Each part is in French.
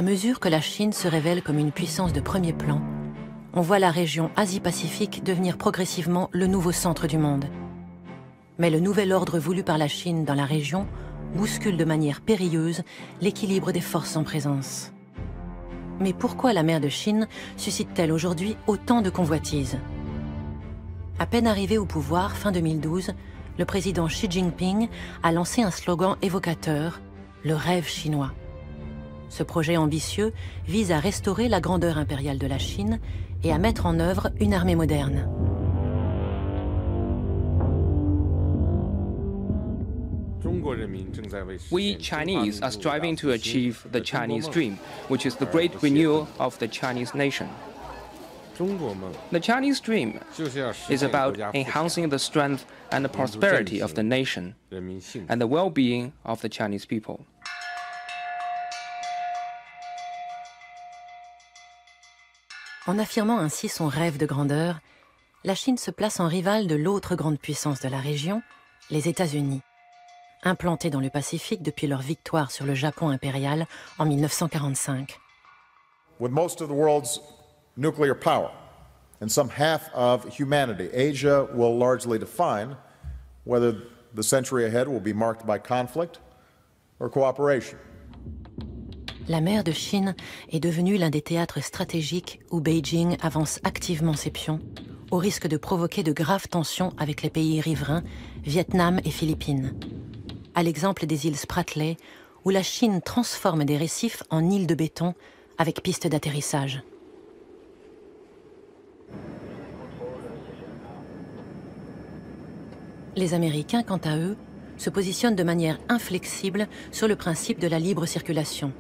mesure que la Chine se révèle comme une puissance de premier plan, on voit la région Asie-Pacifique devenir progressivement le nouveau centre du monde. Mais le nouvel ordre voulu par la Chine dans la région bouscule de manière périlleuse l'équilibre des forces en présence. Mais pourquoi la mer de Chine suscite-t-elle aujourd'hui autant de convoitises? À peine arrivé au pouvoir, fin 2012, le président Xi Jinping a lancé un slogan évocateur, le rêve chinois. Ce projet ambitieux vise à restaurer la grandeur impériale de la Chine et à mettre en œuvre une armée moderne. We Chinese are striving to achieve the Chinese dream, which is the great renewal of the Chinese nation. The Chinese dream is about enhancing the strength and the prosperity of the nation and the well-being of the Chinese people. En affirmant ainsi son rêve de grandeur, la Chine se place en rivale de l'autre grande puissance de la région, les États-Unis. Implantés dans le Pacifique depuis leur victoire sur le Japon impérial en 1945. With most of the world's nuclear power and some half of humanity, Asia will largely define whether the century ahead will be marked by conflict or cooperation. La mer de Chine est devenue l'un des théâtres stratégiques où Beijing avance activement ses pions, au risque de provoquer de graves tensions avec les pays riverains, Vietnam et Philippines. À l'exemple des îles Spratly, où la Chine transforme des récifs en îles de béton avec pistes d'atterrissage. Les Américains, quant à eux, se positionnent de manière inflexible sur le principe de la libre circulation.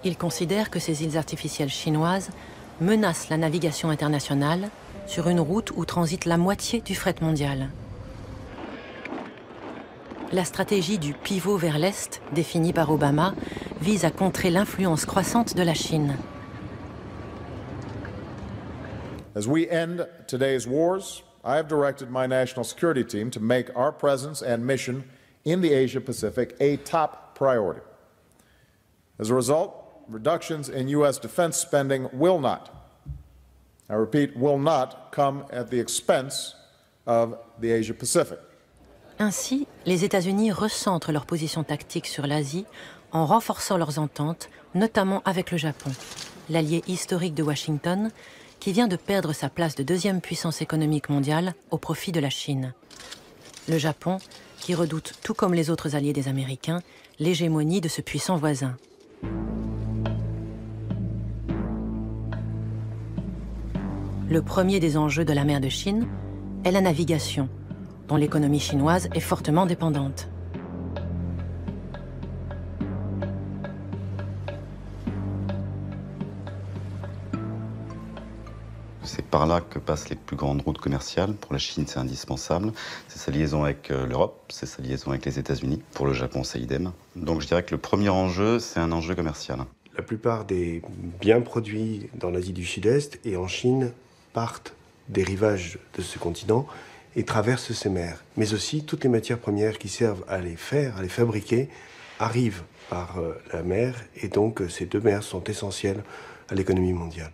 Ils considèrent que ces îles artificielles chinoises menacent la navigation internationale sur une route où transite la moitié du fret mondial. La stratégie du pivot vers l'Est, définie par Obama, vise à contrer l'influence croissante de la Chine. As we end today's wars, I have directed my national security team to make our presence and mission in the Asia-Pacific a top priority. As a result, reductions in U.S. defense spending will not, I repeat, will not come at the expense of the Asia-Pacific. Ainsi, les États-Unis recentrent leur position tactique sur l'Asie en renforçant leurs ententes, notamment avec le Japon, l'allié historique de Washington, qui vient de perdre sa place de deuxième puissance économique mondiale au profit de la Chine. Le Japon, qui redoute, tout comme les autres alliés des Américains, l'hégémonie de ce puissant voisin. Le premier des enjeux de la mer de Chine est la navigation, dont l'économie chinoise est fortement dépendante. C'est par là que passent les plus grandes routes commerciales. Pour la Chine, c'est indispensable. C'est sa liaison avec l'Europe, c'est sa liaison avec les États-Unis. Pour le Japon, c'est idem. Donc je dirais que le premier enjeu, c'est un enjeu commercial. La plupart des biens produits dans l'Asie du Sud-Est et en Chine partent des rivages de ce continent et traversent ces mers. Mais aussi, toutes les matières premières qui servent à les faire, à les fabriquer, arrivent par la mer. Et donc, ces deux mers sont essentielles à l'économie mondiale.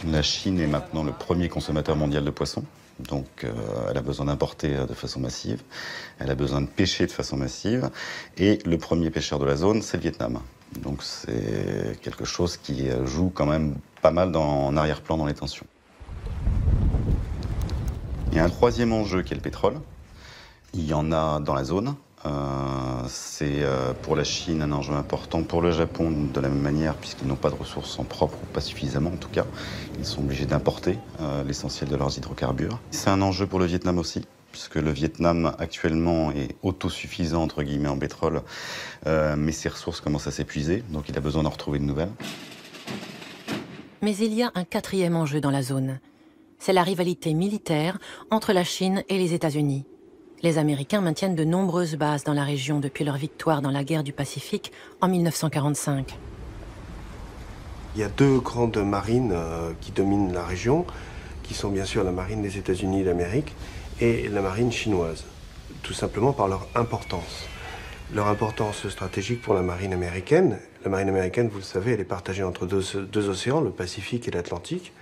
La Chine est maintenant le premier consommateur mondial de poissons, donc elle a besoin d'importer de façon massive, elle a besoin de pêcher de façon massive, et le premier pêcheur de la zone, c'est le Vietnam. Donc c'est quelque chose qui joue quand même pas mal en arrière-plan dans les tensions. Il y a un troisième enjeu qui est le pétrole. Il y en a dans la zone. C'est pour la Chine un enjeu important, pour le Japon de la même manière, puisqu'ils n'ont pas de ressources en propre, ou pas suffisamment en tout cas. Ils sont obligés d'importer l'essentiel de leurs hydrocarbures. C'est un enjeu pour le Vietnam aussi, puisque le Vietnam actuellement est autosuffisant entre guillemets en pétrole, mais ses ressources commencent à s'épuiser, donc il a besoin d'en retrouver de nouvelles. Mais il y a un quatrième enjeu dans la zone. c'est la rivalité militaire entre la Chine et les États-Unis. Les Américains maintiennent de nombreuses bases dans la région depuis leur victoire dans la guerre du Pacifique en 1945. Il y a deux grandes marines qui dominent la région, qui sont bien sûr la marine des États-Unis d'Amérique et la marine chinoise, tout simplement par leur importance. Leur importance stratégique pour la marine américaine. La marine américaine, vous le savez, elle est partagée entre deux océans, le Pacifique et l'Atlantique.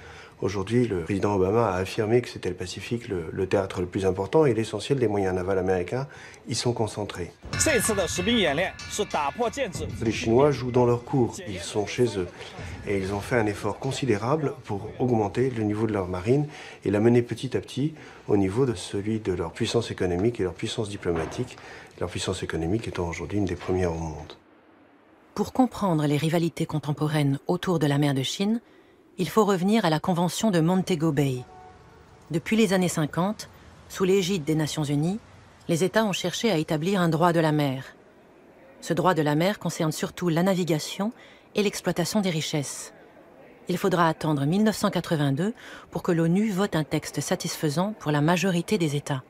Aujourd'hui, le président Obama a affirmé que c'était le Pacifique le théâtre le plus important et l'essentiel des moyens navals américains y sont concentrés. Les Chinois jouent dans leur cour, ils sont chez eux. Et ils ont fait un effort considérable pour augmenter le niveau de leur marine et la mener petit à petit au niveau de celui de leur puissance économique et leur puissance diplomatique, leur puissance économique étant aujourd'hui une des premières au monde. Pour comprendre les rivalités contemporaines autour de la mer de Chine, il faut revenir à la Convention de Montego Bay. Depuis les années 50, sous l'égide des Nations Unies, les États ont cherché à établir un droit de la mer. Ce droit de la mer concerne surtout la navigation et l'exploitation des richesses. Il faudra attendre 1982 pour que l'ONU vote un texte satisfaisant pour la majorité des États.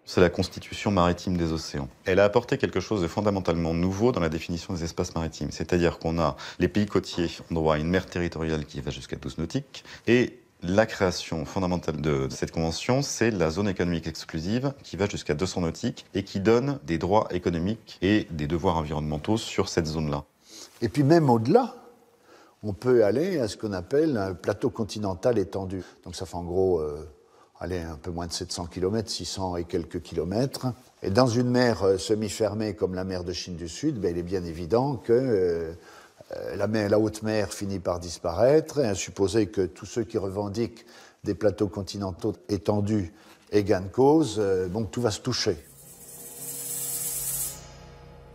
C'est la Constitution maritime des océans. Elle a apporté quelque chose de fondamentalement nouveau dans la définition des espaces maritimes. C'est-à-dire qu'on a les pays côtiers ont droit à une mer territoriale qui va jusqu'à 12 nautiques. Et la création fondamentale de cette convention, c'est la zone économique exclusive qui va jusqu'à 200 nautiques et qui donne des droits économiques et des devoirs environnementaux sur cette zone-là. Et puis même au-delà, on peut aller à ce qu'on appelle un plateau continental étendu. Donc ça fait en gros... un peu moins de 700 km, 600 et quelques kilomètres. Et dans une mer semi-fermée comme la mer de Chine du Sud, il est bien évident que la haute mer finit par disparaître, et à supposer que tous ceux qui revendiquent des plateaux continentaux étendus aient gain de cause, tout va se toucher.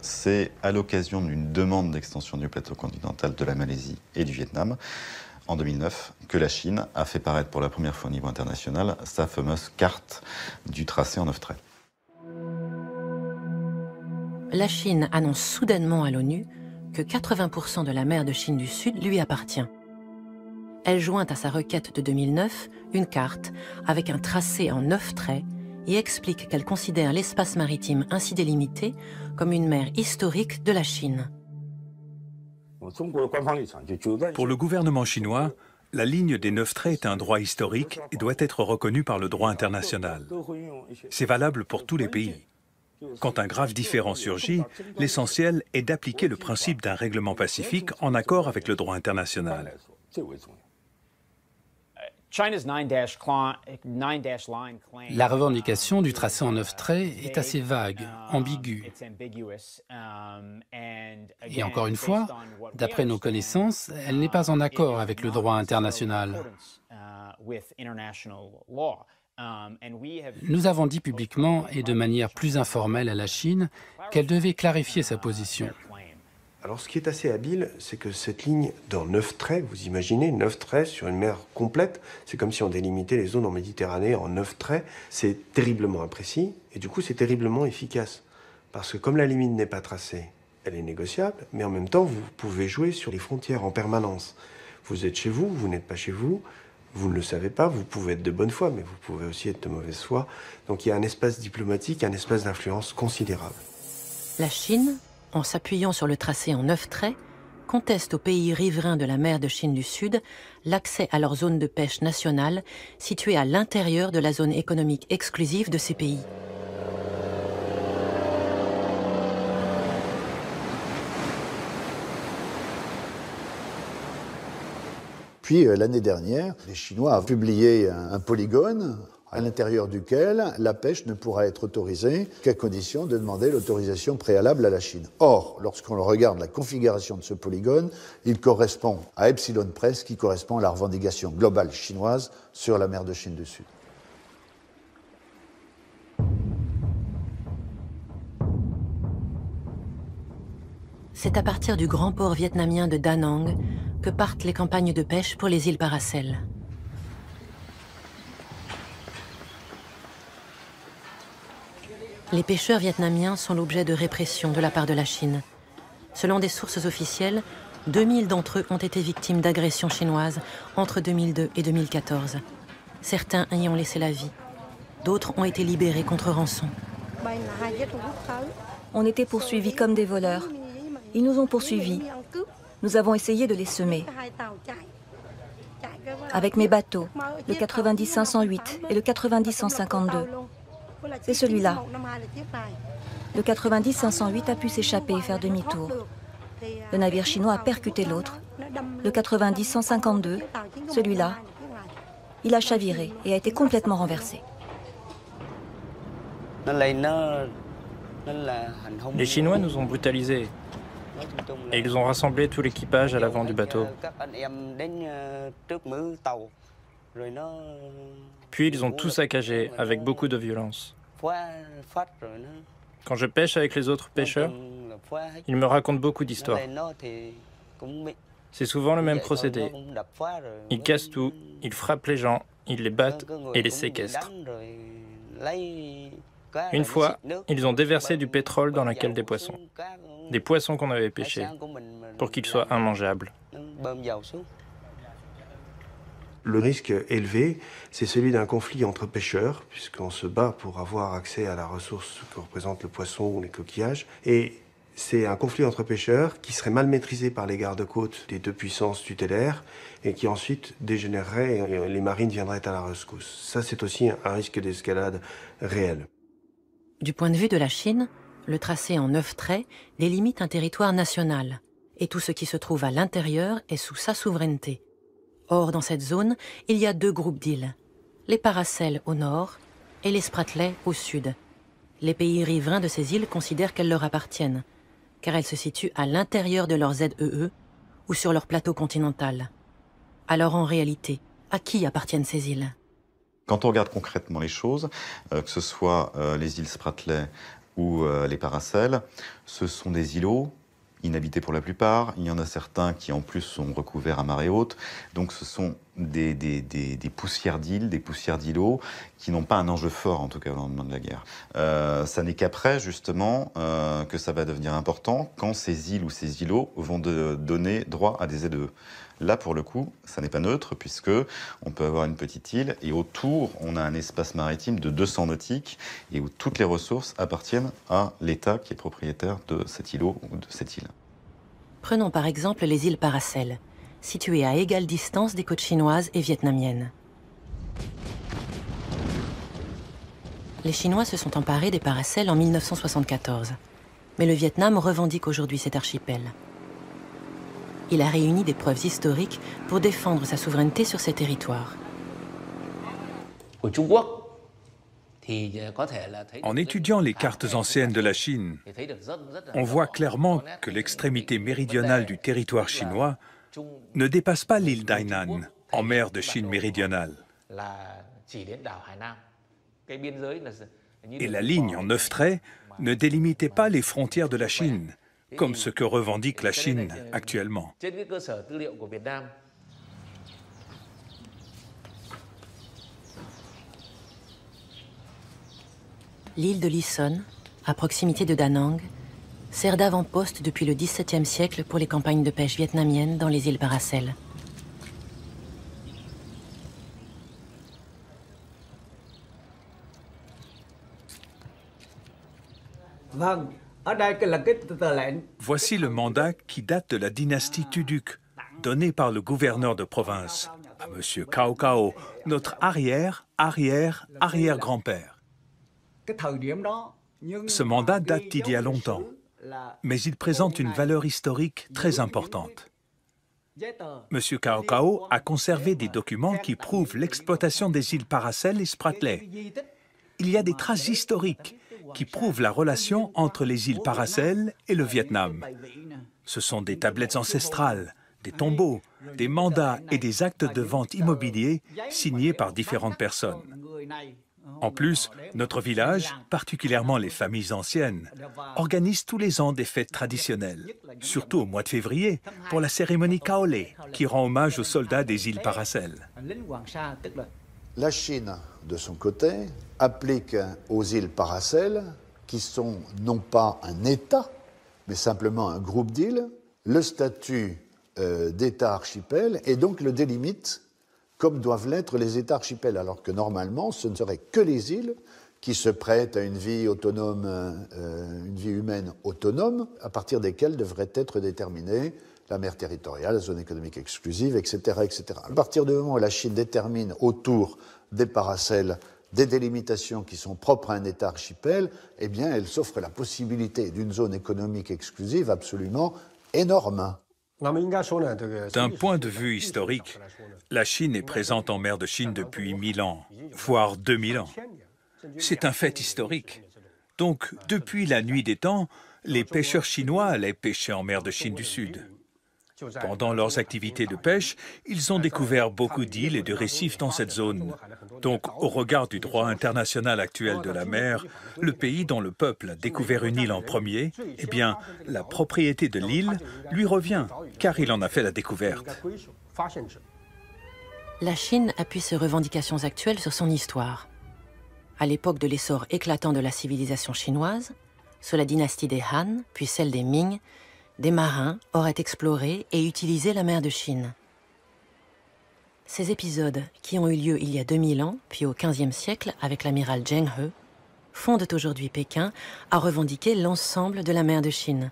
C'est à l'occasion d'une demande d'extension du plateau continental de la Malaisie et du Vietnam, en 2009, que la Chine a fait paraître pour la première fois au niveau international sa fameuse carte du tracé en 9 traits. La Chine annonce soudainement à l'ONU que 80% de la mer de Chine du Sud lui appartient. Elle joint à sa requête de 2009 une carte avec un tracé en 9 traits et explique qu'elle considère l'espace maritime ainsi délimité comme une mer historique de la Chine. Pour le gouvernement chinois, la ligne des 9 traits est un droit historique et doit être reconnu par le droit international. C'est valable pour tous les pays. Quand un grave différend surgit, l'essentiel est d'appliquer le principe d'un règlement pacifique en accord avec le droit international. La revendication du tracé en 9 traits est assez vague, ambiguë. Et encore une fois, d'après nos connaissances, elle n'est pas en accord avec le droit international. Nous avons dit publiquement et de manière plus informelle à la Chine qu'elle devait clarifier sa position. Alors ce qui est assez habile, c'est que cette ligne dans 9 traits, vous imaginez 9 traits sur une mer complète, c'est comme si on délimitait les zones en Méditerranée en 9 traits, c'est terriblement imprécis et du coup c'est terriblement efficace. Parce que comme la limite n'est pas tracée, elle est négociable, mais en même temps vous pouvez jouer sur les frontières en permanence. Vous êtes chez vous, vous n'êtes pas chez vous, vous ne le savez pas, vous pouvez être de bonne foi, mais vous pouvez aussi être de mauvaise foi. Donc il y a un espace diplomatique, un espace d'influence considérable. La Chine, en s'appuyant sur le tracé en 9 traits, conteste aux pays riverains de la mer de Chine du Sud l'accès à leur zone de pêche nationale située à l'intérieur de la zone économique exclusive de ces pays. Puis l'année dernière, les Chinois ont publié un polygone à l'intérieur duquel la pêche ne pourra être autorisée qu'à condition de demander l'autorisation préalable à la Chine. Or, lorsqu'on regarde la configuration de ce polygone, il correspond à epsilon près, ce qui correspond à la revendication globale chinoise sur la mer de Chine du Sud. C'est à partir du grand port vietnamien de Da Nang que partent les campagnes de pêche pour les îles Paracel. Les pêcheurs vietnamiens sont l'objet de répression de la part de la Chine. Selon des sources officielles, 2000 d'entre eux ont été victimes d'agressions chinoises entre 2002 et 2014. Certains y ont laissé la vie. D'autres ont été libérés contre rançon. On était poursuivis comme des voleurs. Ils nous ont poursuivis. Nous avons essayé de les semer. Avec mes bateaux, le 90-508 et le 90-152. C'est celui-là. Le 90-508 a pu s'échapper et faire demi-tour. Le navire chinois a percuté l'autre. Le 90-152, celui-là, il a chaviré et a été complètement renversé. Les Chinois nous ont brutalisés et ils ont rassemblé tout l'équipage à l'avant du bateau. Puis ils ont tout saccagé avec beaucoup de violence. Quand je pêche avec les autres pêcheurs, ils me racontent beaucoup d'histoires. C'est souvent le même procédé. Ils cassent tout, ils frappent les gens, ils les battent et les séquestrent. Une fois, ils ont déversé du pétrole dans la cale des poissons qu'on avait pêchés, pour qu'ils soient immangeables. Le risque élevé, c'est celui d'un conflit entre pêcheurs, puisqu'on se bat pour avoir accès à la ressource que représente le poisson ou les coquillages. Et c'est un conflit entre pêcheurs qui serait mal maîtrisé par les gardes-côtes des deux puissances tutélaires et qui ensuite dégénérerait et les marines viendraient à la rescousse. Ça, c'est aussi un risque d'escalade réel. Du point de vue de la Chine, le tracé en 9 traits délimite un territoire national, et tout ce qui se trouve à l'intérieur est sous sa souveraineté. Or, dans cette zone, il y a 2 groupes d'îles, les Paracels au nord et les Spratleys au sud. Les pays riverains de ces îles considèrent qu'elles leur appartiennent, car elles se situent à l'intérieur de leur ZEE ou sur leur plateau continental. Alors en réalité, à qui appartiennent ces îles ? Quand on regarde concrètement les choses, que ce soit les îles Spratly ou les Paracels, ce sont des îlots inhabités pour la plupart. Il y en a certains qui en plus sont recouverts à marée haute. Donc ce sont des poussières d'îles, des poussières d'îlots qui n'ont pas un enjeu fort en tout cas au lendemain de la guerre. Ça n'est qu'après justement que ça va devenir important quand ces îles ou ces îlots vont donner droit à des ZEE. Là, pour le coup, ça n'est pas neutre, puisque on peut avoir une petite île, et autour, on a un espace maritime de 200 nautiques, et où toutes les ressources appartiennent à l'État qui est propriétaire de cet îlot ou de cette île. Prenons par exemple les îles Paracels, situées à égale distance des côtes chinoises et vietnamiennes. Les Chinois se sont emparés des Paracels en 1974, mais le Vietnam revendique aujourd'hui cet archipel. Il a réuni des preuves historiques pour défendre sa souveraineté sur ces territoires. En étudiant les cartes anciennes de la Chine, on voit clairement que l'extrémité méridionale du territoire chinois ne dépasse pas l'île d'Hainan, en mer de Chine méridionale. Et la ligne en 9 traits ne délimitait pas les frontières de la Chine, comme ce que revendique la Chine actuellement. L'île de Lison, à proximité de Da Nang, sert d'avant-poste depuis le XVIIe siècle pour les campagnes de pêche vietnamiennes dans les îles Paracels. Voici le mandat qui date de la dynastie Tuduk, donné par le gouverneur de province, à M. Cao Cao, notre arrière-arrière-arrière-grand-père. Ce mandat date d'il y a longtemps, mais il présente une valeur historique très importante. M. Cao Cao a conservé des documents qui prouvent l'exploitation des îles Paracels et Spratly. Il y a des traces historiques qui prouvent la relation entre les îles Paracels et le Vietnam. Ce sont des tablettes ancestrales, des tombeaux, des mandats et des actes de vente immobiliers signés par différentes personnes. En plus, notre village, particulièrement les familles anciennes, organise tous les ans des fêtes traditionnelles, surtout au mois de février, pour la cérémonie Kaolé, qui rend hommage aux soldats des îles Paracels. La Chine, de son côté, applique aux îles Paracels, qui sont non pas un État, mais simplement un groupe d'îles, le statut d'État archipel et donc le délimite comme doivent l'être les États archipels, alors que normalement, ce ne seraient que les îles qui se prêtent à une vie autonome, une vie humaine autonome, à partir desquelles devraient être déterminées la mer territoriale, la zone économique exclusive, etc., etc. À partir du moment où la Chine détermine autour des paracels des délimitations qui sont propres à un État archipel, eh bien, elle s'offre la possibilité d'une zone économique exclusive absolument énorme. D'un point de vue historique, la Chine est présente en mer de Chine depuis 1000 ans, voire 2000 ans. C'est un fait historique. Donc, depuis la nuit des temps, les pêcheurs chinois allaient pêcher en mer de Chine du Sud. Pendant leurs activités de pêche, ils ont découvert beaucoup d'îles et de récifs dans cette zone. Donc, au regard du droit international actuel de la mer, le pays dont le peuple a découvert une île en premier, eh bien, la propriété de l'île lui revient, car il en a fait la découverte. La Chine appuie ses revendications actuelles sur son histoire. À l'époque de l'essor éclatant de la civilisation chinoise, sous la dynastie des Han, puis celle des Ming, des marins auraient exploré et utilisé la mer de Chine. Ces épisodes, qui ont eu lieu il y a 2000 ans, puis au XVe siècle avec l'amiral Zheng He, fondent aujourd'hui Pékin à revendiquer l'ensemble de la mer de Chine.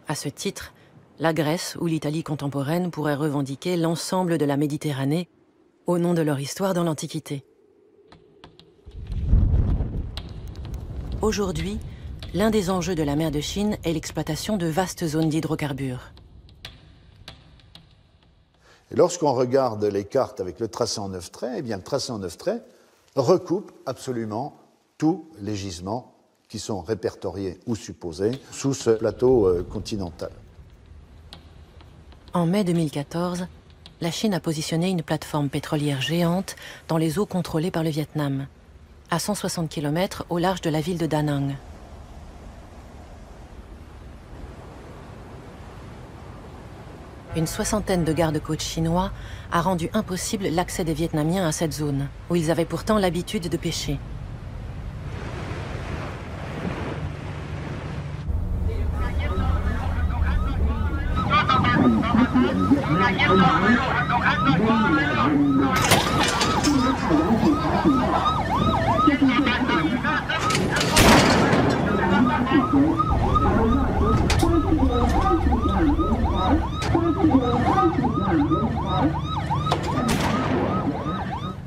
À ce titre, la Grèce ou l'Italie contemporaine pourraient revendiquer l'ensemble de la Méditerranée au nom de leur histoire dans l'Antiquité. Aujourd'hui, l'un des enjeux de la mer de Chine est l'exploitation de vastes zones d'hydrocarbures. Lorsqu'on regarde les cartes avec le tracé en 9 traits, eh bien, le tracé en 9 traits recoupe absolument tous les gisements qui sont répertoriés ou supposés sous ce plateau continental. En mai 2014, la Chine a positionné une plateforme pétrolière géante dans les eaux contrôlées par le Vietnam, à 160 km au large de la ville de Da Nang. Une soixantaine de gardes-côtes chinois a rendu impossible l'accès des Vietnamiens à cette zone, où ils avaient pourtant l'habitude de pêcher.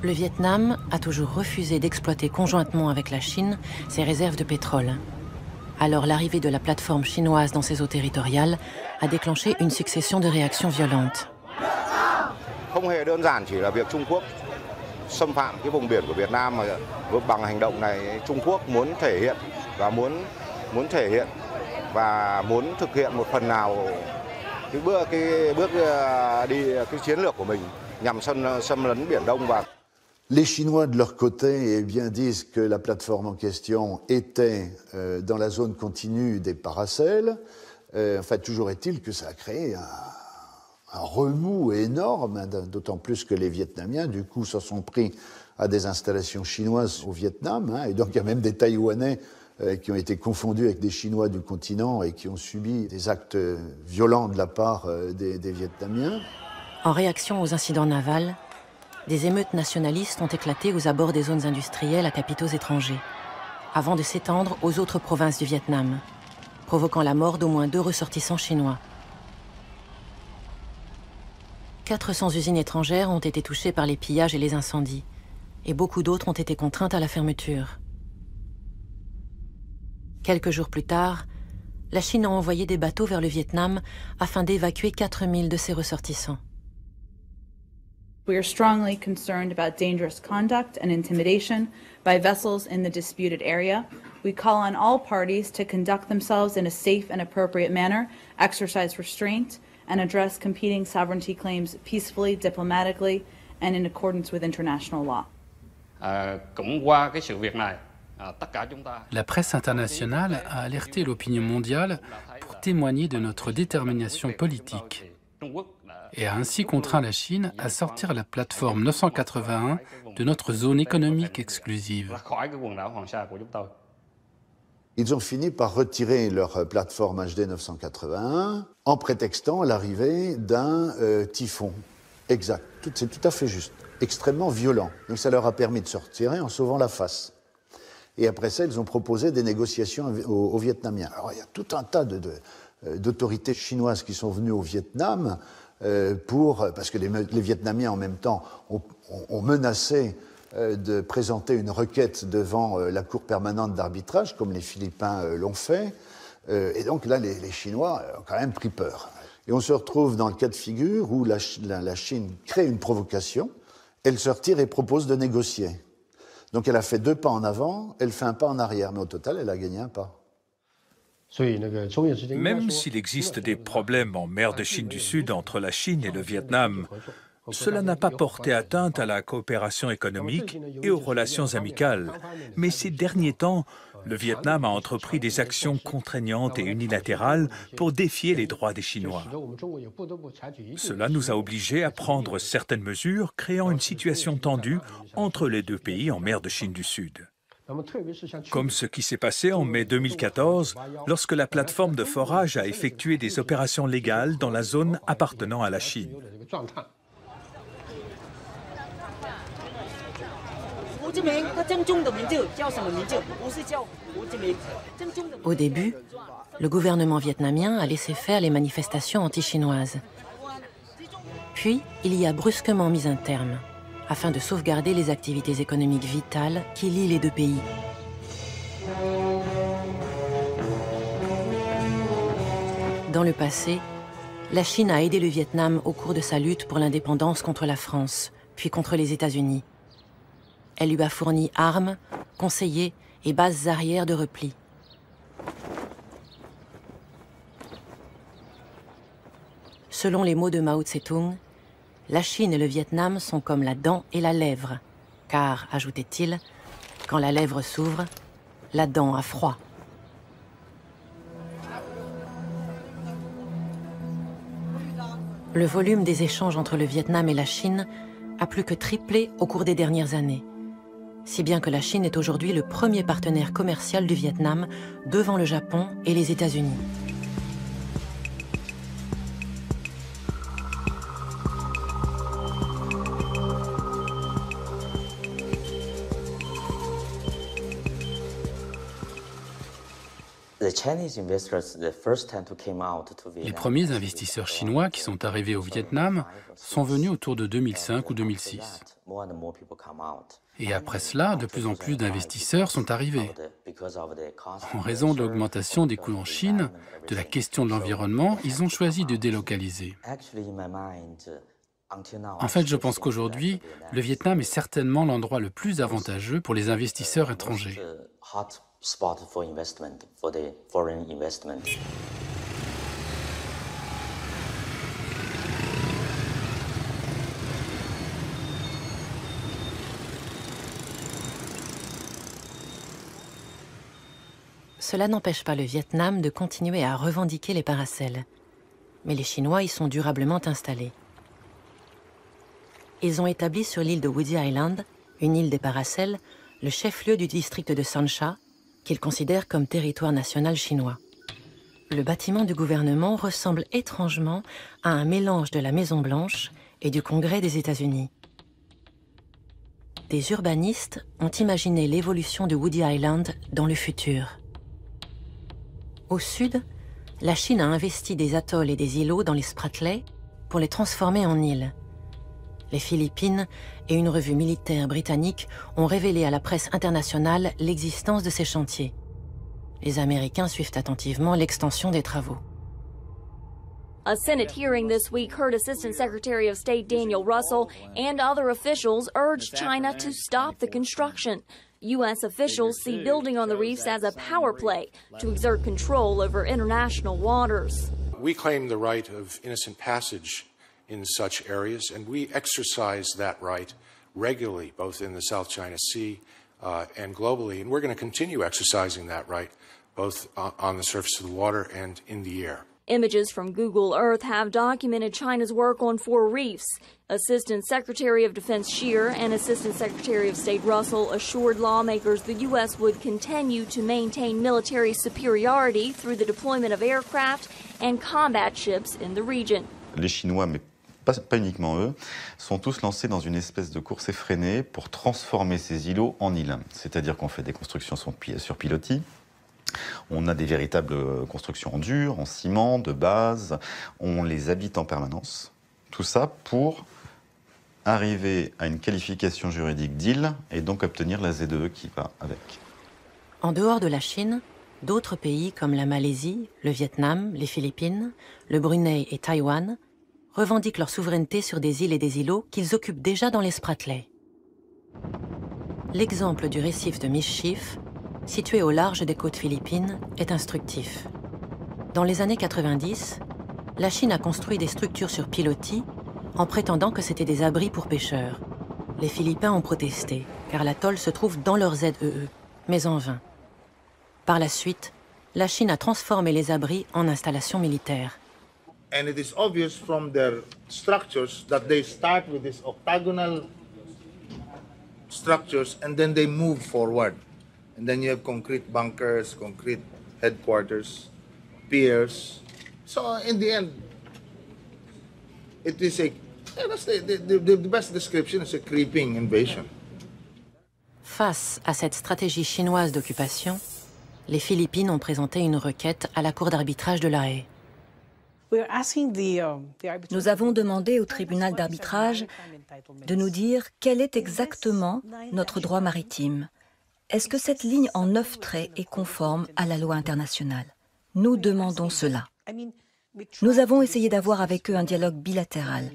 Le Vietnam a toujours refusé d'exploiter conjointement avec la Chine ses réserves de pétrole. Alors l'arrivée de la plateforme chinoise dans ses eaux territoriales a déclenché une succession de réactions violentes. Không hề đơn giản chỉ là việc Trung Quốc xâm phạm cái vùng biển của Việt Nam mà bằng hành động này Trung Quốc muốn thể hiện và muốn thực hiện một phần nào cái bước đi cái chiến lược của mình nhằm xâm lấn Biển Đông và Les Chinois, de leur côté, eh bien, disent que la plateforme en question était dans la zone continue des paracels. Enfin, toujours est-il que ça a créé un remous énorme, d'autant plus que les Vietnamiens, du coup, se sont pris à des installations chinoises au Vietnam. Et donc, il y a même des Taïwanais qui ont été confondus avec des Chinois du continent et qui ont subi des actes violents de la part des Vietnamiens. En réaction aux incidents navals, des émeutes nationalistes ont éclaté aux abords des zones industrielles à capitaux étrangers, avant de s'étendre aux autres provinces du Vietnam, provoquant la mort d'au moins 2 ressortissants chinois. 400 usines étrangères ont été touchées par les pillages et les incendies, et beaucoup d'autres ont été contraintes à la fermeture. Quelques jours plus tard, la Chine a envoyé des bateaux vers le Vietnam afin d'évacuer 4000 de ses ressortissants. We are strongly concerned about dangerous conduct and intimidation by vessels in the disputed area. We call on all parties to conduct themselves in a safe and appropriate manner, exercise restraint, and address competing sovereignty claims peacefully, diplomatically, and in accordance with international law. La presse internationale a alerté l'opinion mondiale pour témoigner de notre détermination politique et a ainsi contraint la Chine à sortir la plateforme 981 de notre zone économique exclusive. Ils ont fini par retirer leur plateforme HD 981 en prétextant l'arrivée d'un typhon. Exact, c'est tout à fait juste. Extrêmement violent. Donc ça leur a permis de se retirer en sauvant la face. Et après ça, ils ont proposé des négociations aux Vietnamiens. Alors il y a tout un tas d'autorités chinoises qui sont venues au Vietnam parce que les Vietnamiens en même temps ont menacé de présenter une requête devant la Cour permanente d'arbitrage, comme les Philippins l'ont fait. Et donc là, les Chinois ont quand même pris peur. Et on se retrouve dans le cas de figure où la Chine crée une provocation, elle se retire et propose de négocier. Donc elle a fait 2 pas en avant, elle fait un pas en arrière, mais au total, elle a gagné un pas. Même s'il existe des problèmes en mer de Chine du Sud entre la Chine et le Vietnam, cela n'a pas porté atteinte à la coopération économique et aux relations amicales. Mais ces derniers temps, le Vietnam a entrepris des actions contraignantes et unilatérales pour défier les droits des Chinois. Cela nous a obligés à prendre certaines mesures, créant une situation tendue entre les 2 pays en mer de Chine du Sud. Comme ce qui s'est passé en mai 2014, lorsque la plateforme de forage a effectué des opérations légales dans la zone appartenant à la Chine. Au début, le gouvernement vietnamien a laissé faire les manifestations anti-chinoises. Puis, il y a brusquement mis un terme, afin de sauvegarder les activités économiques vitales qui lient les 2 pays. Dans le passé, la Chine a aidé le Vietnam au cours de sa lutte pour l'indépendance contre la France, puis contre les États-Unis. Elle lui a fourni armes, conseillers et bases arrières de repli. Selon les mots de Mao Tse-tung, la Chine et le Vietnam sont comme la dent et la lèvre, car, ajoutait-il, quand la lèvre s'ouvre, la dent a froid. Le volume des échanges entre le Vietnam et la Chine a plus que triplé au cours des dernières années, si bien que la Chine est aujourd'hui le premier partenaire commercial du Vietnam devant le Japon et les États-Unis. Les premiers investisseurs chinois qui sont arrivés au Vietnam sont venus autour de 2005 ou 2006. Et après cela, de plus en plus d'investisseurs sont arrivés. En raison de l'augmentation des coûts en Chine, de la question de l'environnement, ils ont choisi de délocaliser. En fait, je pense qu'aujourd'hui, le Vietnam est certainement l'endroit le plus avantageux pour les investisseurs étrangers. Cela n'empêche pas le Vietnam de continuer à revendiquer les paracels. Mais les Chinois y sont durablement installés. Ils ont établi sur l'île de Woody Island, une île des paracels, le chef-lieu du district de Son Cha, qu'ils considèrent comme territoire national chinois. Le bâtiment du gouvernement ressemble étrangement à un mélange de la Maison-Blanche et du Congrès des États-Unis. Des urbanistes ont imaginé l'évolution de Woody Island dans le futur. Au sud, la Chine a investi des atolls et des îlots dans les Spratleys pour les transformer en îles. Les Philippines et une revue militaire britannique ont révélé à la presse internationale l'existence de ces chantiers. Les Américains suivent attentivement l'extension des travaux. A Senate hearing this week heard Assistant Secretary of State Daniel Russell and other officials urge China to stop the construction. U.S. officials see building on the reefs as a power play to exert control over international waters. We claim the right of innocent passage in such areas, and we exercise that right regularly, both in the South China Sea and globally. And we're going to continue exercising that right, both on the surface of the water and in the air. Images from Google Earth have documented China's work on 4 reefs. Assistant Secretary of Defense Scheer and Assistant Secretary of State Russell assured lawmakers the U.S. would continue to maintain military superiority through the deployment of aircraft and combat ships in the region. Les Chinois, mais pas uniquement eux, sont tous lancés dans une espèce de course effrénée pour transformer ces îlots en îles. C'est-à-dire qu'on fait des constructions sur pilotis. On a des véritables constructions en dur, en ciment, de base. On les habite en permanence. Tout ça pour arriver à une qualification juridique d'île et donc obtenir la ZEE qui va avec. En dehors de la Chine, d'autres pays comme la Malaisie, le Vietnam, les Philippines, le Brunei et Taïwan revendiquent leur souveraineté sur des îles et des îlots qu'ils occupent déjà dans les Spratleys. L'exemple du récif de Mischief, situé au large des côtes philippines, est instructif. Dans les années 90, la Chine a construit des structures sur pilotis en prétendant que c'étaient des abris pour pêcheurs. Les Philippins ont protesté, car l'atoll se trouve dans leur ZEE, mais en vain. Par la suite, la Chine a transformé les abris en installations militaires. And it is obvious from their structures that they start with these octagonal structures and then they move forward. And then you have concrete bunkers, concrete headquarters, piers. So in the end, it is the best description is a creeping invasion. Face à cette stratégie chinoise d'occupation, les Philippines ont présenté une requête à la Cour d'arbitrage de La Haye. Nous avons demandé au tribunal d'arbitrage de nous dire quel est exactement notre droit maritime. Est-ce que cette ligne en 9 traits est conforme à la loi internationale? Nous demandons cela. Nous avons essayé d'avoir avec eux un dialogue bilatéral.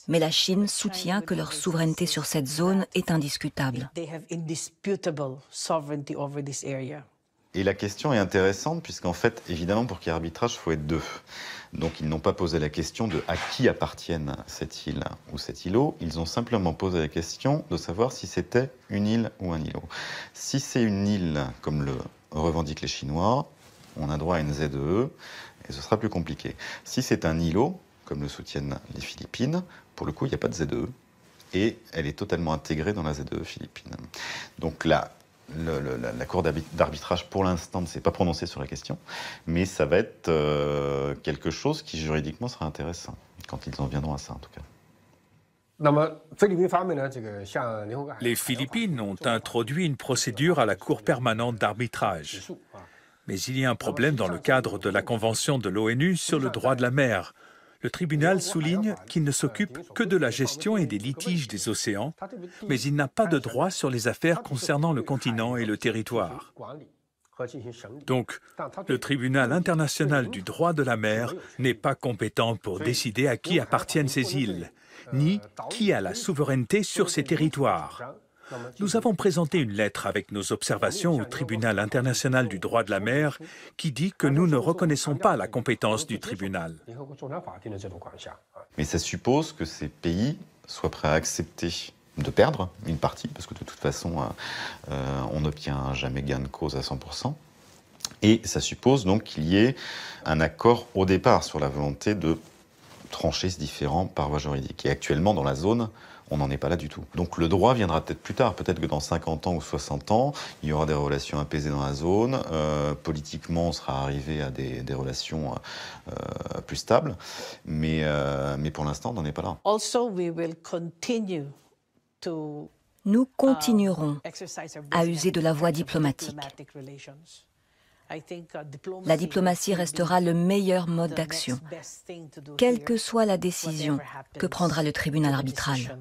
Mais la Chine soutient que leur souveraineté sur cette zone est indiscutable. Et la question est intéressante puisqu'en fait, évidemment, pour qu'il y ait arbitrage, il faut être deux. Donc ils n'ont pas posé la question de à qui appartiennent cette île ou cet îlot. Ils ont simplement posé la question de savoir si c'était une île ou un îlot. Si c'est une île, comme le revendiquent les Chinois, on a droit à une ZEE et ce sera plus compliqué. Si c'est un îlot, comme le soutiennent les Philippines, pour le coup, il n'y a pas de ZEE et elle est totalement intégrée dans la ZEE philippine. Donc là, la Cour d'arbitrage, pour l'instant, ne s'est pas prononcée sur la question, mais ça va être quelque chose qui, juridiquement, sera intéressant, quand ils en viendront à ça, en tout cas. Les Philippines ont introduit une procédure à la Cour permanente d'arbitrage. Mais il y a un problème dans le cadre de la Convention de l'ONU sur le droit de la mer. Le tribunal souligne qu'il ne s'occupe que de la gestion et des litiges des océans, mais il n'a pas de droit sur les affaires concernant le continent et le territoire. Donc, le tribunal international du droit de la mer n'est pas compétent pour décider à qui appartiennent ces îles, ni qui a la souveraineté sur ces territoires. Nous avons présenté une lettre avec nos observations au tribunal international du droit de la mer qui dit que nous ne reconnaissons pas la compétence du tribunal. Mais ça suppose que ces pays soient prêts à accepter de perdre une partie, parce que de toute façon, on n'obtient jamais gain de cause à 100%. Et ça suppose donc qu'il y ait un accord au départ sur la volonté de trancher ce différend par voie juridique. Et actuellement, dans la zone, on n'en est pas là du tout. Donc le droit viendra peut-être plus tard, peut-être que dans 50 ans ou 60 ans, il y aura des relations apaisées dans la zone, politiquement on sera arrivé à des relations plus stables, mais pour l'instant on n'en est pas là. Nous continuerons à user de la voie diplomatique. La diplomatie restera le meilleur mode d'action, quelle que soit la décision que prendra le tribunal arbitral.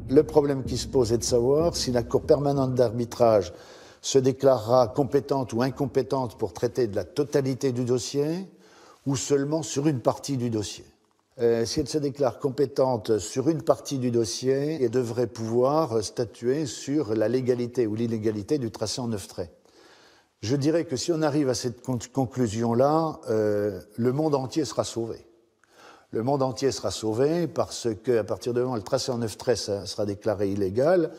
Le problème qui se pose est de savoir si la Cour permanente d'arbitrage se déclarera compétente ou incompétente pour traiter de la totalité du dossier ou seulement sur une partie du dossier. Si elle se déclare compétente sur une partie du dossier, elle devrait pouvoir statuer sur la légalité ou l'illégalité du tracé en 9 traits. Je dirais que si on arrive à cette conclusion-là, le monde entier sera sauvé. Le monde entier sera sauvé parce qu'à partir du moment où le tracé en 9 traits sera déclaré illégal,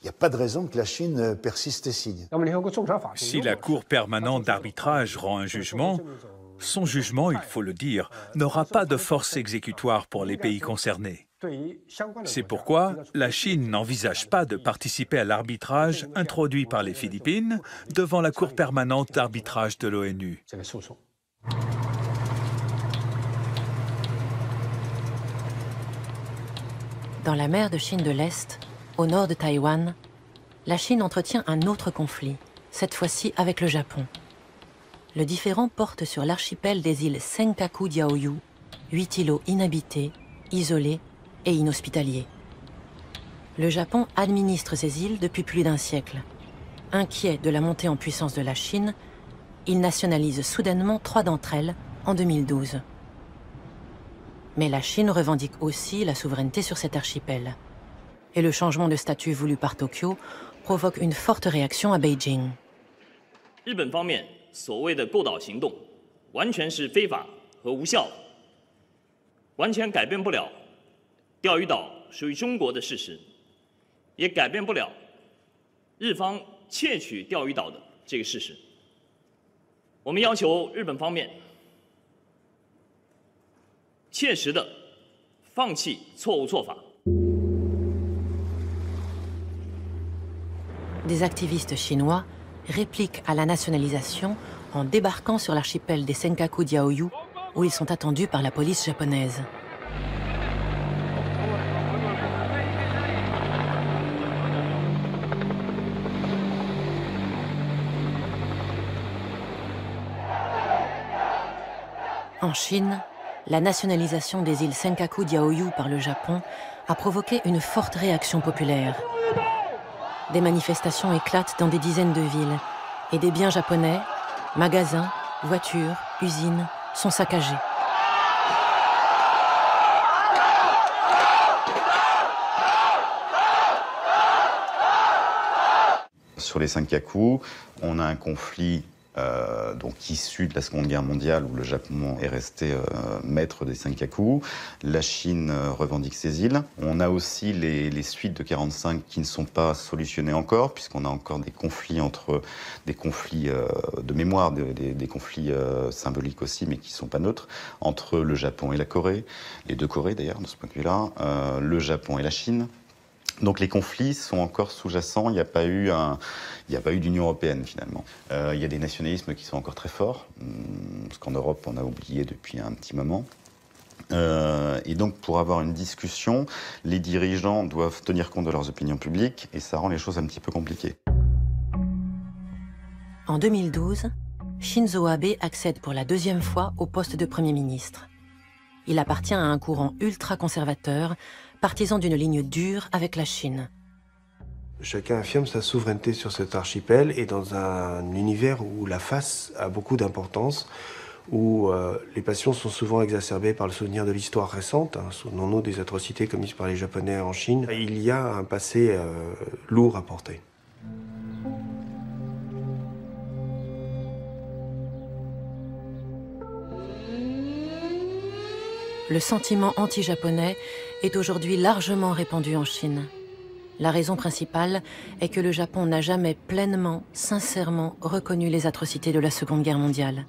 il n'y a pas de raison que la Chine persiste et signe. Si la Cour permanente d'arbitrage rend un jugement, son jugement, il faut le dire, n'aura pas de force exécutoire pour les pays concernés. C'est pourquoi la Chine n'envisage pas de participer à l'arbitrage introduit par les Philippines devant la Cour permanente d'arbitrage de l'ONU. Dans la mer de Chine de l'Est, au nord de Taïwan, la Chine entretient un autre conflit, cette fois-ci avec le Japon. Le différend porte sur l'archipel des îles Senkaku-Diaoyu, 8 îlots inhabités, isolés et inhospitaliers. Le Japon administre ces îles depuis plus d'un siècle. Inquiet de la montée en puissance de la Chine, il nationalise soudainement 3 d'entre elles en 2012. Mais la Chine revendique aussi la souveraineté sur cet archipel. Et le changement de statut voulu par Tokyo provoque une forte réaction à Beijing. 日本方面所谓的购岛行动完全是非法和无效，完全改变不了钓鱼岛属于中国的事实，也改变不了日方窃取钓鱼岛的这个事实。我们要求日本方面切实的放弃错误做法。 Des activistes chinois répliquent à la nationalisation en débarquant sur l'archipel des Senkaku-Diaoyu, où ils sont attendus par la police japonaise. En Chine, la nationalisation des îles Senkaku-Diaoyu par le Japon a provoqué une forte réaction populaire. Des manifestations éclatent dans des dizaines de villes et des biens japonais, magasins, voitures, usines sont saccagés. Sur les Senkaku, on a un conflit donc issu de la Seconde Guerre mondiale où le Japon est resté maître des Senkaku. La Chine revendique ces îles. On a aussi les suites de 1945 qui ne sont pas solutionnées encore, puisqu'on a encore des conflits de mémoire, des conflits symboliques aussi, mais qui ne sont pas neutres, entre le Japon et la Corée, les deux Corées d'ailleurs, de ce point de vue-là, le Japon et la Chine. Donc les conflits sont encore sous-jacents, il n'y a pas eu d'Union européenne finalement. Il y a des nationalismes qui sont encore très forts, parce qu'en Europe on a oublié depuis un petit moment. Et donc pour avoir une discussion, les dirigeants doivent tenir compte de leurs opinions publiques et ça rend les choses un petit peu compliquées. En 2012, Shinzo Abe accède pour la deuxième fois au poste de Premier ministre. Il appartient à un courant ultra-conservateur, partisan d'une ligne dure avec la Chine. Chacun affirme sa souveraineté sur cet archipel et dans un univers où la face a beaucoup d'importance, où les passions sont souvent exacerbées par le souvenir de l'histoire récente, souvenons-nous des atrocités commises par les Japonais en Chine, il y a un passé lourd à porter. Le sentiment anti-japonais est aujourd'hui largement répandu en Chine. La raison principale est que le Japon n'a jamais pleinement, sincèrement reconnu les atrocités de la Seconde Guerre mondiale.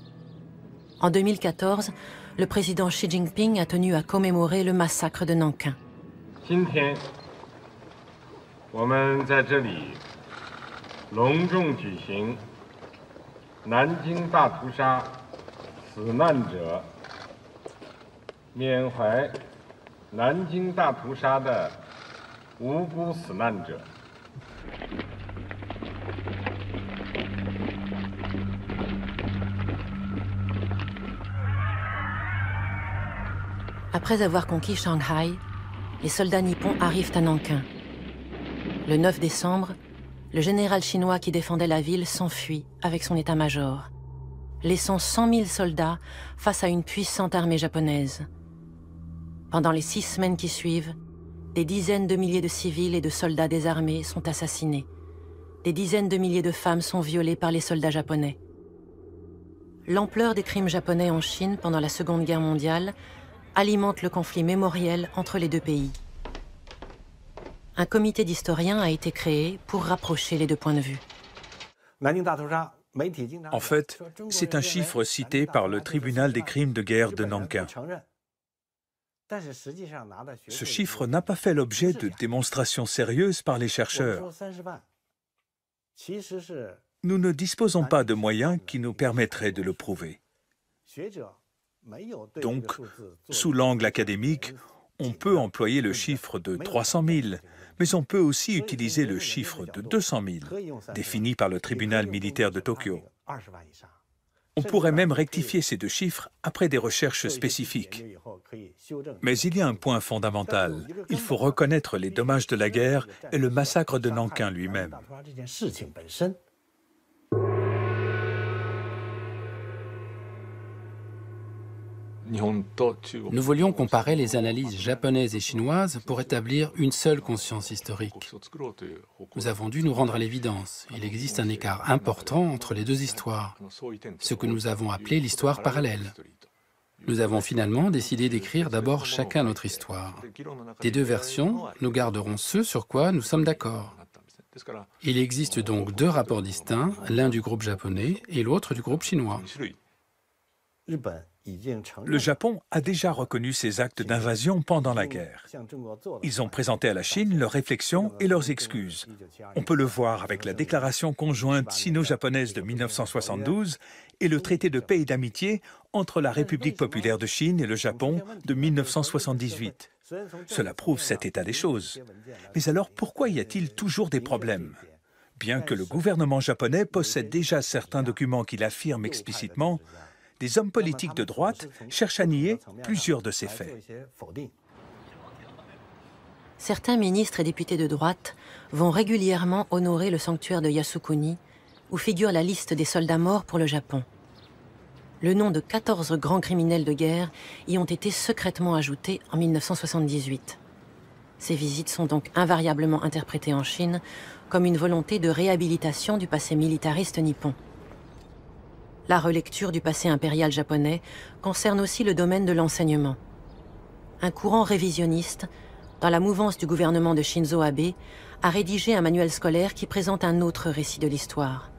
En 2014, le président Xi Jinping a tenu à commémorer le massacre de Nankin. Après avoir conquis Shanghai, les soldats nippons arrivent à Nankin. Le 9 décembre, le général chinois qui défendait la ville s'enfuit avec son état-major, laissant 100 000 soldats face à une puissante armée japonaise. Pendant les 6 semaines qui suivent, des dizaines de milliers de civils et de soldats désarmés sont assassinés. Des dizaines de milliers de femmes sont violées par les soldats japonais. L'ampleur des crimes japonais en Chine pendant la Seconde Guerre mondiale alimente le conflit mémoriel entre les deux pays. Un comité d'historiens a été créé pour rapprocher les deux points de vue. En fait, c'est un chiffre cité par le tribunal des crimes de guerre de Nankin. Ce chiffre n'a pas fait l'objet de démonstrations sérieuses par les chercheurs. Nous ne disposons pas de moyens qui nous permettraient de le prouver. Donc, sous l'angle académique, on peut employer le chiffre de 300 000, mais on peut aussi utiliser le chiffre de 200 000, défini par le tribunal militaire de Tokyo. On pourrait même rectifier ces deux chiffres après des recherches spécifiques. Mais il y a un point fondamental. Il faut reconnaître les dommages de la guerre et le massacre de Nankin lui-même. Nous voulions comparer les analyses japonaises et chinoises pour établir une seule conscience historique. Nous avons dû nous rendre à l'évidence. Il existe un écart important entre les deux histoires, ce que nous avons appelé l'histoire parallèle. Nous avons finalement décidé d'écrire d'abord chacun notre histoire. Des deux versions, nous garderons ce sur quoi nous sommes d'accord. Il existe donc deux rapports distincts, l'un du groupe japonais et l'autre du groupe chinois. Le Japon a déjà reconnu ces actes d'invasion pendant la guerre. Ils ont présenté à la Chine leurs réflexions et leurs excuses. On peut le voir avec la déclaration conjointe sino-japonaise de 1972 et le traité de paix et d'amitié entre la République populaire de Chine et le Japon de 1978. Cela prouve cet état des choses. Mais alors pourquoi y a-t-il toujours des problèmes ? Bien que le gouvernement japonais possède déjà certains documents qui l'affirment explicitement, des hommes politiques de droite cherchent à nier plusieurs de ces faits. Certains ministres et députés de droite vont régulièrement honorer le sanctuaire de Yasukuni, où figure la liste des soldats morts pour le Japon. Le nom de 14 grands criminels de guerre y ont été secrètement ajoutés en 1978. Ces visites sont donc invariablement interprétées en Chine comme une volonté de réhabilitation du passé militariste nippon. La relecture du passé impérial japonais concerne aussi le domaine de l'enseignement. Un courant révisionniste, dans la mouvance du gouvernement de Shinzo Abe, a rédigé un manuel scolaire qui présente un autre récit de l'histoire.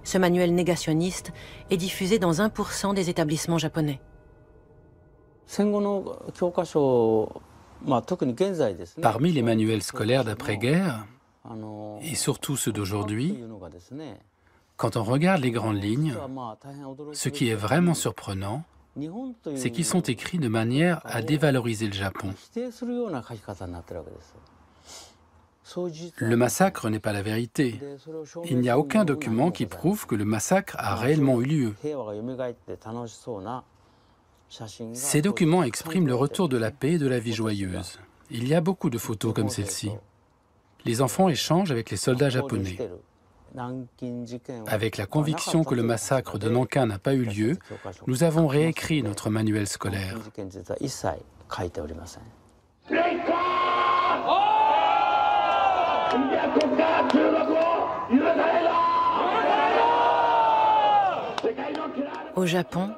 Ce manuel négationniste est diffusé dans 1% des établissements japonais. Parmi les manuels scolaires d'après-guerre, et surtout ceux d'aujourd'hui, quand on regarde les grandes lignes, ce qui est vraiment surprenant, c'est qu'ils sont écrits de manière à dévaloriser le Japon. Le massacre n'est pas la vérité. Il n'y a aucun document qui prouve que le massacre a réellement eu lieu. Ces documents expriment le retour de la paix et de la vie joyeuse. Il y a beaucoup de photos comme celle-ci. Les enfants échangent avec les soldats japonais. Avec la conviction que le massacre de Nankin n'a pas eu lieu, nous avons réécrit notre manuel scolaire. Au Japon,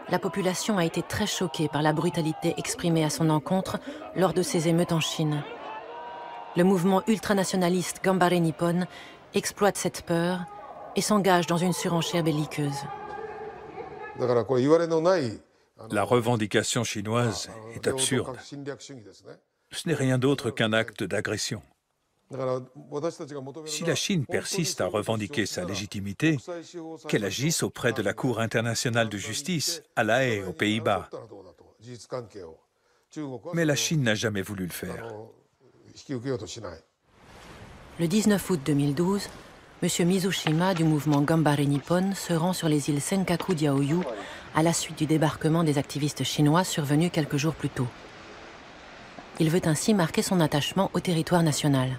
la population a été très choquée par la brutalité exprimée à son encontre lors de ces émeutes en Chine. Le mouvement ultranationaliste Ganbare Nippon exploite cette peur et s'engage dans une surenchère belliqueuse. La revendication chinoise est absurde. Ce n'est rien d'autre qu'un acte d'agression. Si la Chine persiste à revendiquer sa légitimité, qu'elle agisse auprès de la Cour internationale de justice, à La Haye, aux Pays-Bas. Mais la Chine n'a jamais voulu le faire. Le 19 août 2012, M. Mizushima du mouvement Ganbare Nippon se rend sur les îles Senkaku-Diaoyu à la suite du débarquement des activistes chinois survenu quelques jours plus tôt. Il veut ainsi marquer son attachement au territoire national.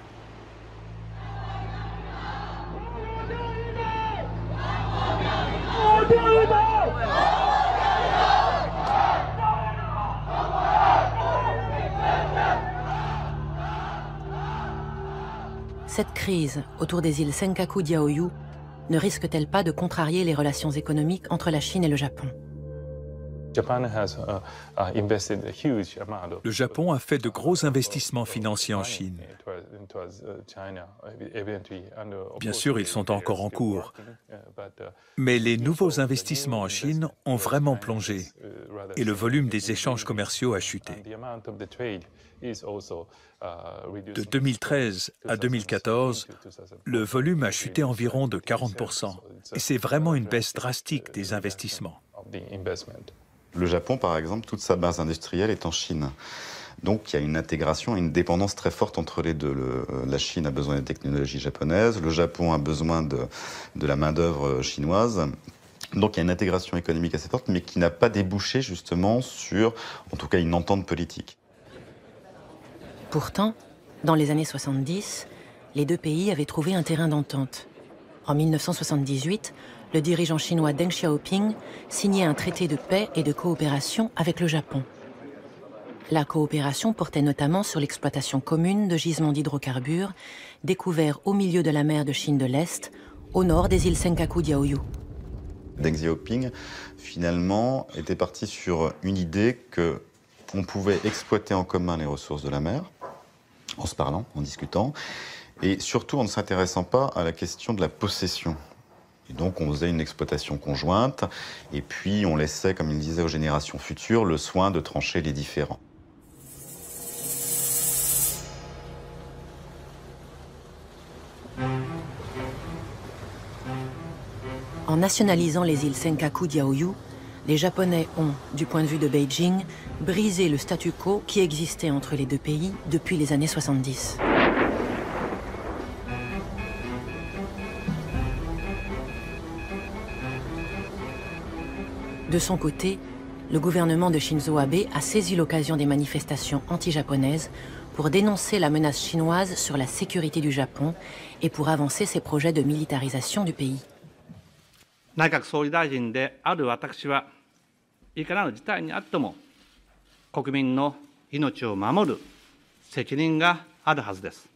Cette crise autour des îles Senkaku-Diaoyu ne risque-t-elle pas de contrarier les relations économiques entre la Chine et le Japon ? Le Japon a fait de gros investissements financiers en Chine. Bien sûr, ils sont encore en cours, mais les nouveaux investissements en Chine ont vraiment plongé et le volume des échanges commerciaux a chuté. De 2013 à 2014, le volume a chuté environ de 40%, et c'est vraiment une baisse drastique des investissements. Le Japon, par exemple, toute sa base industrielle est en Chine. Donc il y a une intégration et une dépendance très forte entre les deux. La Chine a besoin des technologies japonaises, le Japon a besoin de la main-d'œuvre chinoise. Donc il y a une intégration économique assez forte, mais qui n'a pas débouché justement sur, en tout cas, une entente politique. Pourtant, dans les années 70, les deux pays avaient trouvé un terrain d'entente. En 1978, le dirigeant chinois Deng Xiaoping signait un traité de paix et de coopération avec le Japon. La coopération portait notamment sur l'exploitation commune de gisements d'hydrocarbures découverts au milieu de la mer de Chine de l'Est, au nord des îles Senkaku-Diaoyu. Deng Xiaoping, finalement, était parti sur une idée qu'on pouvait exploiter en commun les ressources de la mer, en se parlant, en discutant, et surtout en ne s'intéressant pas à la question de la possession. Et donc on faisait une exploitation conjointe, et puis on laissait, comme il disait, aux générations futures le soin de trancher les différends. En nationalisant les îles Senkaku-Diaoyu, les Japonais ont, du point de vue de Beijing, brisé le statu quo qui existait entre les deux pays depuis les années 70. De son côté, le gouvernement de Shinzo Abe a saisi l'occasion des manifestations anti-japonaises pour dénoncer la menace chinoise sur la sécurité du Japon et pour avancer ses projets de militarisation du pays. 内閣総理大臣である私はいかなる事態にあっても国民の命を守る責任があるはずです。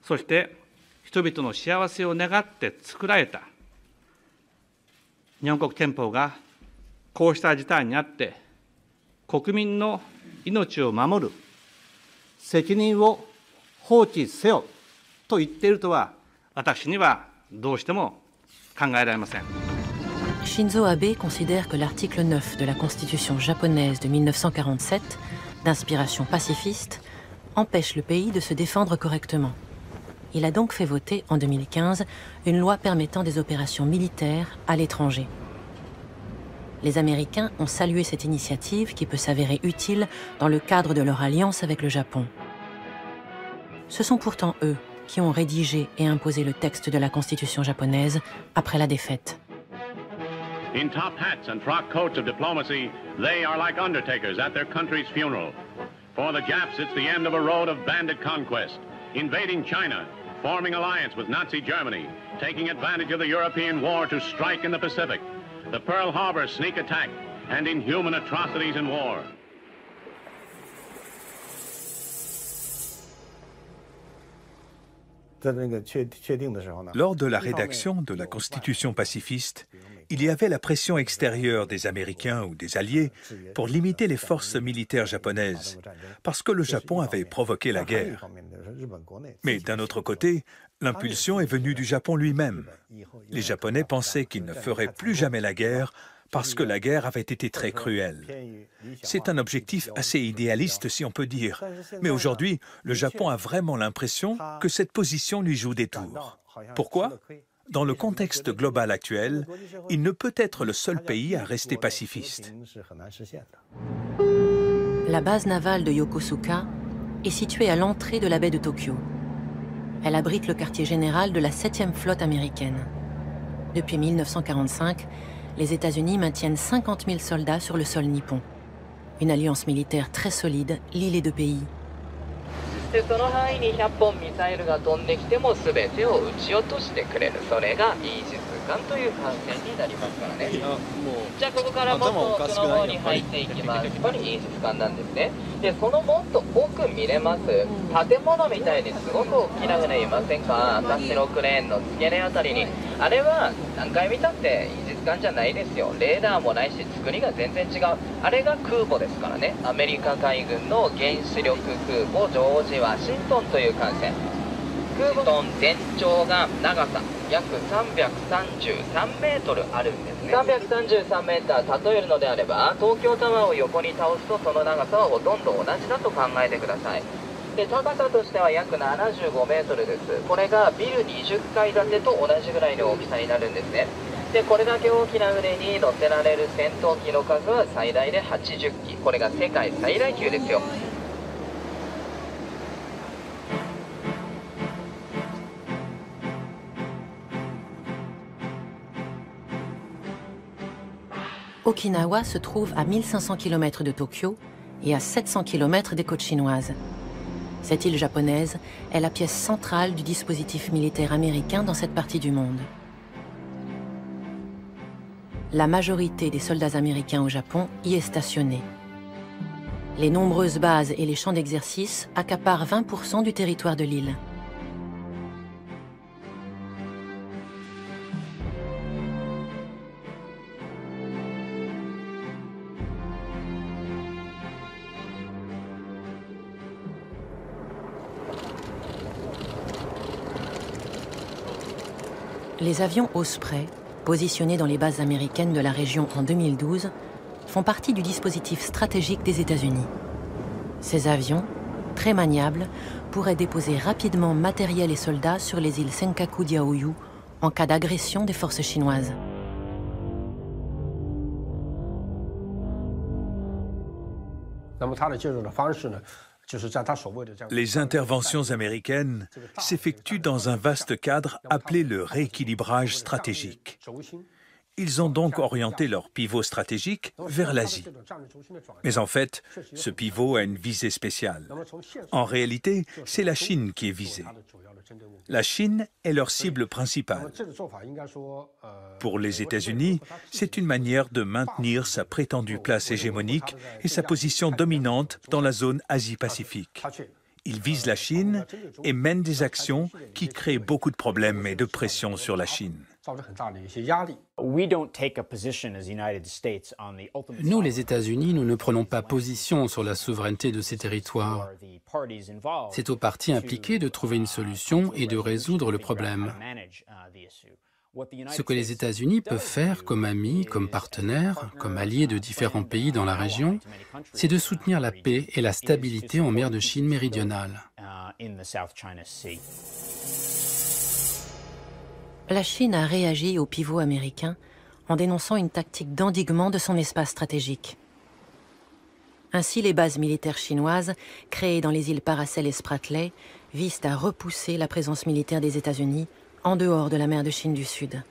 そして人々の幸せを願って作られた日本国憲法がこうした事態にあって国民の命を守る責任を放置せよと言っているとは私にはどうしても Shinzo Abe considère que l'article 9 de la Constitution japonaise de 1947, d'inspiration pacifiste, empêche le pays de se défendre correctement. Il a donc fait voter en 2015 une loi permettant des opérations militaires à l'étranger. Les Américains ont salué cette initiative qui peut s'avérer utile dans le cadre de leur alliance avec le Japon. Ce sont pourtant eux qui ont rédigé et imposé le texte de la Constitution japonaise après la défaite. In top hats and frock coats of diplomacy, they are like undertakers at their country's funeral. For the Japs, it's the end of a road of bandit conquest, invading China, forming alliance with Nazi Germany, taking advantage of the European war to strike in the Pacific, the Pearl Harbor sneak attack, and inhuman atrocities in war. Lors de la rédaction de la Constitution pacifiste, il y avait la pression extérieure des Américains ou des Alliés pour limiter les forces militaires japonaises, parce que le Japon avait provoqué la guerre. Mais d'un autre côté, l'impulsion est venue du Japon lui-même. Les Japonais pensaient qu'ils ne feraient plus jamais la guerre parce que la guerre avait été très cruelle. C'est un objectif assez idéaliste, si on peut dire. Mais aujourd'hui, le Japon a vraiment l'impression que cette position lui joue des tours. Pourquoi ? Dans le contexte global actuel, il ne peut être le seul pays à rester pacifiste. La base navale de Yokosuka est située à l'entrée de la baie de Tokyo. Elle abrite le quartier général de la 7e flotte américaine. Depuis 1945, les États-Unis maintiennent 50 000 soldats sur le sol nippon. Une alliance militaire très solide lie les deux pays. 艦じゃないですよ。レーダーもないし作りが全然違う。あれが空母ですからね。アメリカ海軍の原子力空母ジョージ・ワシントンという艦船。空母の全長が長さ約333メートルあるんですね。333メーター例えるのであれば、東京タワーを横に倒すとその長さはほとんど同じだと考えてください。で、高さとしては約75メートルです。これがビル20階建てと同じぐらいの大きさになるんですね。で、これだけ大きな船に乗せられる戦闘機の数は最大で80機。これが世界最大級ですよ。Okinawa se trouve à 1500 km de Tokyo et à 700 km des côtes chinoises. Cette île japonaise est la pièce centrale du dispositif militaire américain dans cette partie du monde. La majorité des soldats américains au Japon y est stationnée. Les nombreuses bases et les champs d'exercice accaparent 20% du territoire de l'île. Les avions Osprey, positionnés dans les bases américaines de la région en 2012, font partie du dispositif stratégique des États-Unis. Ces avions, très maniables, pourraient déposer rapidement matériel et soldats sur les îles Senkaku-Diaoyu en cas d'agression des forces chinoises. Les interventions américaines s'effectuent dans un vaste cadre appelé le rééquilibrage stratégique. Ils ont donc orienté leur pivot stratégique vers l'Asie. Mais en fait, ce pivot a une visée spéciale. En réalité, c'est la Chine qui est visée. La Chine est leur cible principale. Pour les États-Unis, c'est une manière de maintenir sa prétendue place hégémonique et sa position dominante dans la zone Asie-Pacifique. Ils visent la Chine et mènent des actions qui créent beaucoup de problèmes et de pression sur la Chine. Nous, les États-Unis, nous ne prenons pas position sur la souveraineté de ces territoires. C'est aux parties impliquées de trouver une solution et de résoudre le problème. Ce que les États-Unis peuvent faire comme amis, comme partenaires, comme alliés de différents pays dans la région, c'est de soutenir la paix et la stabilité en mer de Chine méridionale. La Chine a réagi au pivot américain en dénonçant une tactique d'endiguement de son espace stratégique. Ainsi, les bases militaires chinoises, créées dans les îles Paracel et Spratly, visent à repousser la présence militaire des États-Unis en dehors de la mer de Chine du Sud.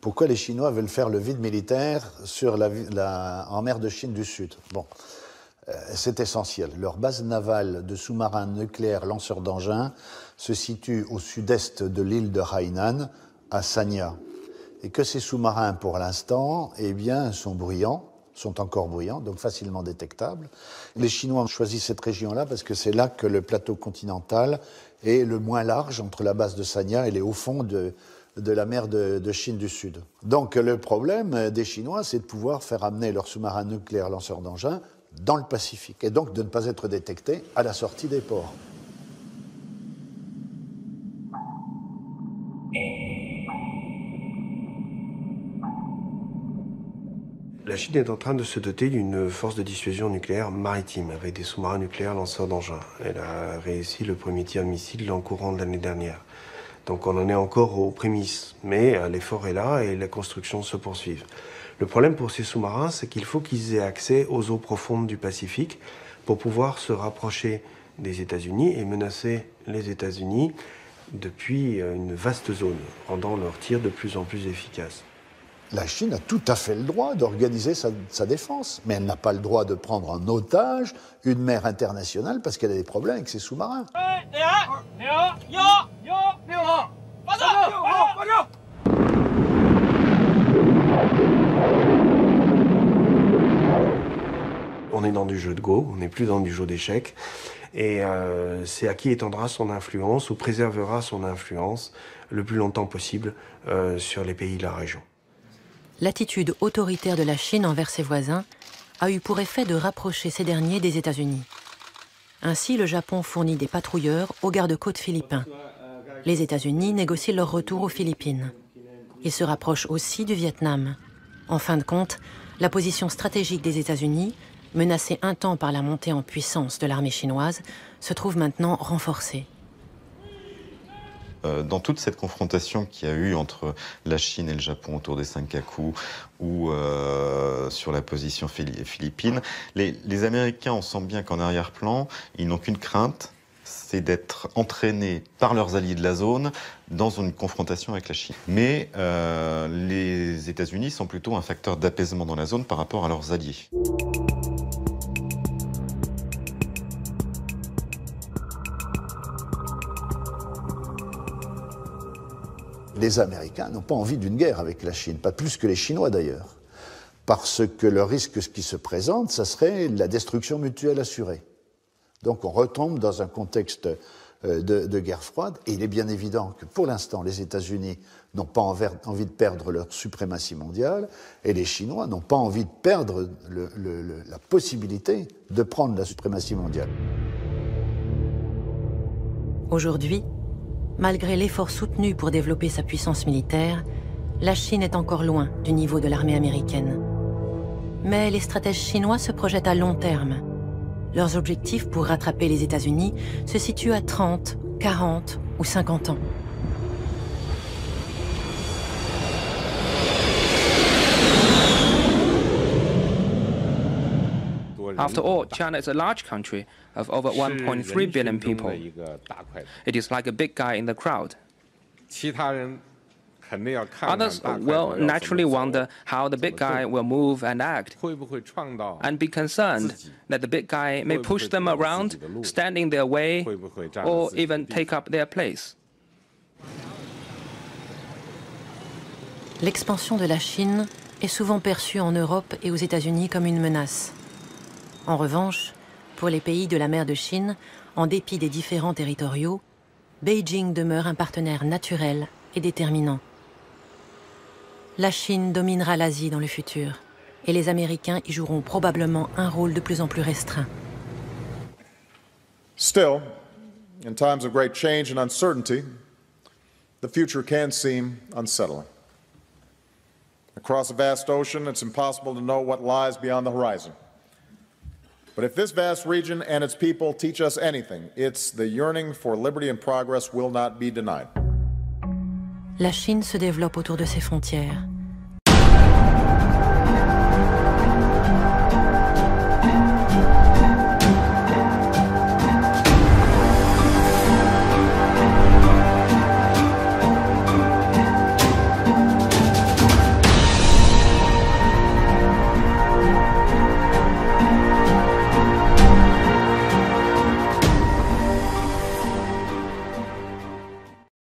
Pourquoi les Chinois veulent faire le vide militaire en mer de Chine du Sud? Bon, c'est essentiel. Leur base navale de sous-marins nucléaires lanceurs d'engins se situe au sud-est de l'île de Hainan, à Sanya. Et que ces sous-marins, pour l'instant, eh bien, sont encore bruyants, donc facilement détectables. Les Chinois ont choisi cette région-là parce que c'est là que le plateau continental est le moins large entre la base de Sanya et les hauts fonds de la mer de Chine du Sud. Donc le problème des Chinois, c'est de pouvoir faire amener leurs sous-marins nucléaires lanceurs d'engins dans le Pacifique, et donc de ne pas être détectés à la sortie des ports. La Chine est en train de se doter d'une force de dissuasion nucléaire maritime avec des sous-marins nucléaires lanceurs d'engins. Elle a réussi le premier tir de missile en courant de l'année dernière. Donc on en est encore aux prémices, mais l'effort est là et la construction se poursuit. Le problème pour ces sous-marins, c'est qu'il faut qu'ils aient accès aux eaux profondes du Pacifique pour pouvoir se rapprocher des États-Unis et menacer les États-Unis depuis une vaste zone, rendant leurs tirs de plus en plus efficaces. La Chine a tout à fait le droit d'organiser sa défense, mais elle n'a pas le droit de prendre en otage une mer internationale parce qu'elle a des problèmes avec ses sous-marins. On est dans du jeu de Go, on n'est plus dans du jeu d'échecs. Et c'est à qui étendra son influence ou préservera son influence le plus longtemps possible sur les pays de la région. L'attitude autoritaire de la Chine envers ses voisins a eu pour effet de rapprocher ces derniers des États-Unis. Ainsi, le Japon fournit des patrouilleurs aux gardes-côtes philippins. Les États-Unis négocient leur retour aux Philippines. Ils se rapprochent aussi du Vietnam. En fin de compte, la position stratégique des États-Unis, menacée un temps par la montée en puissance de l'armée chinoise, se trouve maintenant renforcée. Dans toute cette confrontation qu'il y a eu entre la Chine et le Japon autour des Senkaku ou sur la position philippine, les Américains, on sent bien qu'en arrière-plan, ils n'ont qu'une crainte, c'est d'être entraînés par leurs alliés de la zone dans une confrontation avec la Chine. Mais les États-Unis sont plutôt un facteur d'apaisement dans la zone par rapport à leurs alliés. Les Américains n'ont pas envie d'une guerre avec la Chine, pas plus que les Chinois d'ailleurs, parce que le risque qui se présente, ça serait la destruction mutuelle assurée. Donc on retombe dans un contexte de guerre froide, et il est bien évident que pour l'instant, les États-Unis n'ont pas envie de perdre leur suprématie mondiale, et les Chinois n'ont pas envie de perdre la possibilité de prendre la suprématie mondiale. Aujourd'hui, malgré l'effort soutenu pour développer sa puissance militaire, la Chine est encore loin du niveau de l'armée américaine. Mais les stratèges chinois se projettent à long terme. Leurs objectifs pour rattraper les États-Unis se situent à 30, 40 ou 50 ans. After all, China is a large country of over 1.3 billion people. It is like a big guy in the crowd. Others will naturally wonder how the big guy will move and act, and be concerned that the big guy may push them around, stand in their way, or even take up their place. L'expansion de la Chine est souvent perçue en Europe et aux États-Unis comme une menace. En revanche, pour les pays de la mer de Chine, en dépit des différends territoriaux, Beijing demeure un partenaire naturel et déterminant. La Chine dominera l'Asie dans le futur, et les Américains y joueront probablement un rôle de plus en plus restreint. Still, in times of great change and uncertainty, the future can seem unsettling. Across a vast ocean, it's impossible to know what lies beyond the horizon. But if this vast region and its people teach us anything, it's the yearning for liberty and progress will not be denied. La Chine se développe autour de ses frontières.